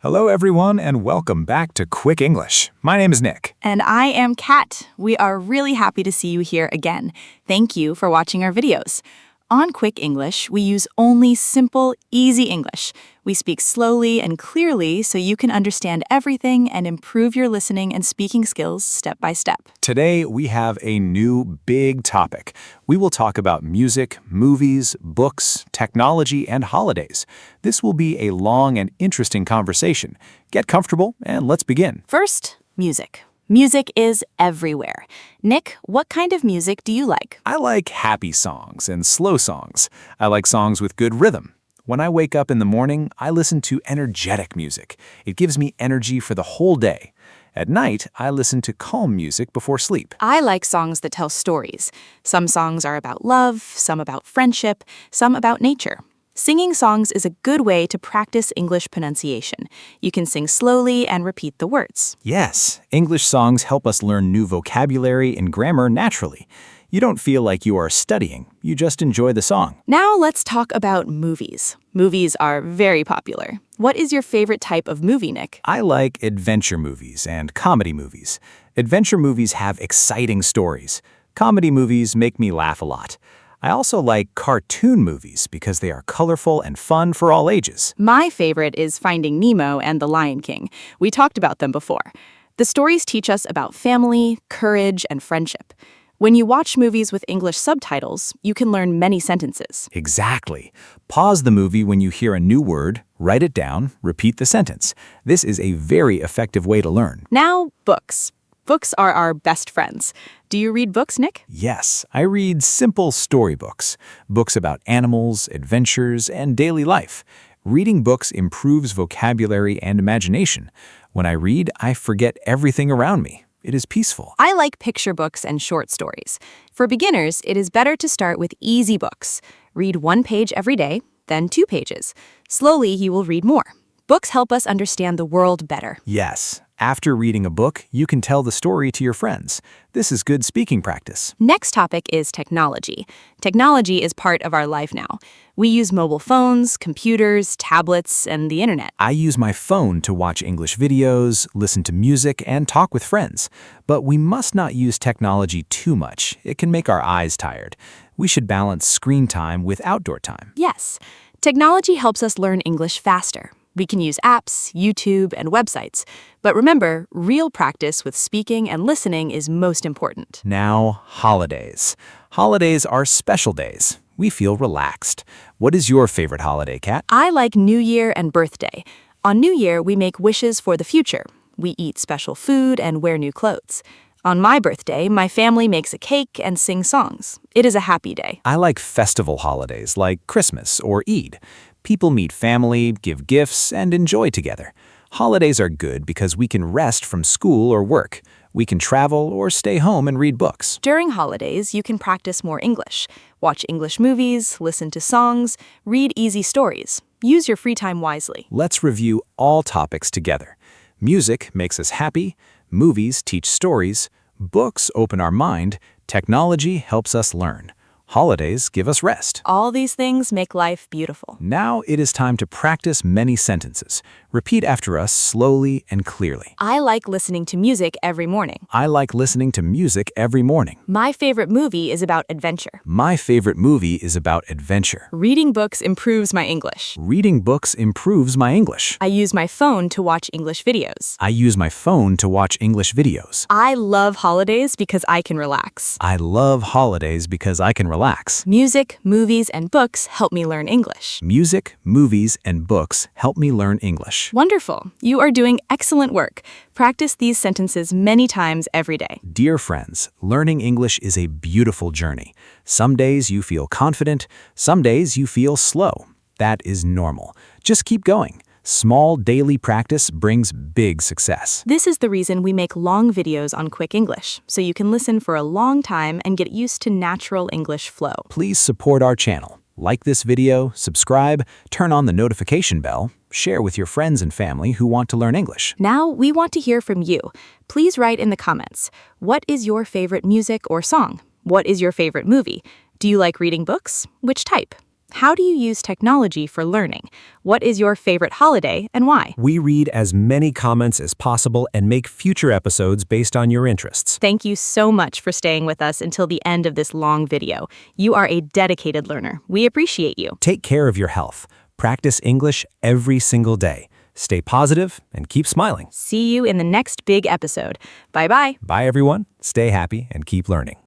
Hello, everyone, and welcome back to Quick English. My name is Nick. And I am Kat. We are really happy to see you here again. Thank you for watching our videos. On Quick English, we use only simple, easy English. We speak slowly and clearly so you can understand everything and improve your listening and speaking skills step by step. Today, we have a new big topic. We will talk about music, movies, books, technology, and holidays. This will be a long and interesting conversation. Get comfortable, and let's begin. First, music. Music is everywhere. Nick, what kind of music do you like? I like happy songs and slow songs. I like songs with good rhythm. When I wake up in the morning, I listen to energetic music. It gives me energy for the whole day. At night, I listen to calm music before sleep. I like songs that tell stories. Some songs are about love, some about friendship, some about nature. Singing songs is a good way to practice English pronunciation. You can sing slowly and repeat the words. Yes, English songs help us learn new vocabulary and grammar naturally. You don't feel like you are studying, you just enjoy the song. Now let's talk about movies. Movies are very popular. What is your favorite type of movie, Nick? I like adventure movies and comedy movies. Adventure movies have exciting stories. Comedy movies make me laugh a lot. I also like cartoon movies because they are colorful and fun for all ages. My favorite is Finding Nemo and The Lion King. We talked about them before. The stories teach us about family, courage, and friendship. When you watch movies with English subtitles, you can learn many sentences. Exactly. Pause the movie when you hear a new word, write it down, repeat the sentence. This is a very effective way to learn. Now, books. Books are our best friends. Do you read books, Nick? Yes, I read simple storybooks, books about animals, adventures, and daily life. Reading books improves vocabulary and imagination. When I read, I forget everything around me. It is peaceful. I like picture books and short stories. For beginners, it is better to start with easy books. Read 1 page every day, then 2 pages. Slowly, you will read more. Books help us understand the world better. Yes. After reading a book, you can tell the story to your friends. This is good speaking practice. Next topic is technology. Technology is part of our life now. We use mobile phones, computers, tablets, and the internet. I use my phone to watch English videos, listen to music, and talk with friends. But we must not use technology too much. It can make our eyes tired. We should balance screen time with outdoor time. Yes, technology helps us learn English faster. We can use apps, YouTube, and websites. But remember, real practice with speaking and listening is most important. Now, holidays. Holidays are special days. We feel relaxed. What is your favorite holiday, Kat? I like New Year and birthday. On New Year, we make wishes for the future. We eat special food and wear new clothes. On my birthday, my family makes a cake and sings songs. It is a happy day. I like festival holidays like Christmas or Eid. People meet family, give gifts, and enjoy together. Holidays are good because we can rest from school or work. We can travel or stay home and read books. During holidays, you can practice more English. Watch English movies, listen to songs, read easy stories. Use your free time wisely. Let's review all topics together. Music makes us happy. Movies teach stories. Books open our mind. Technology helps us learn. Holidays give us rest. All these things make life beautiful. Now it is time to practice many sentences. Repeat after us slowly and clearly. I like listening to music every morning. I like listening to music every morning. My favorite movie is about adventure. My favorite movie is about adventure. Reading books improves my English. Reading books improves my English. I use my phone to watch English videos. I use my phone to watch English videos. I love holidays because I can relax. I love holidays because I can relax. Music, movies, and books help me learn English. Music, movies, and books help me learn English. Wonderful. You are doing excellent work. Practice these sentences many times every day. Dear friends, learning English is a beautiful journey. Some days you feel confident, some days you feel slow. That is normal. Just keep going. Small daily practice brings big success. This is the reason we make long videos on Quick English, so you can listen for a long time and get used to natural English flow. Please support our channel. Like this video, subscribe, turn on the notification bell, share with your friends and family who want to learn English. Now we want to hear from you. Please write in the comments. What is your favorite music or song? What is your favorite movie? Do you like reading books? Which type? How do you use technology for learning? What is your favorite holiday and why? We read as many comments as possible and make future episodes based on your interests. Thank you so much for staying with us until the end of this long video. You are a dedicated learner. We appreciate you. Take care of your health. Practice English every single day. Stay positive and keep smiling. See you in the next big episode. Bye-bye. Bye, everyone. Stay happy and keep learning.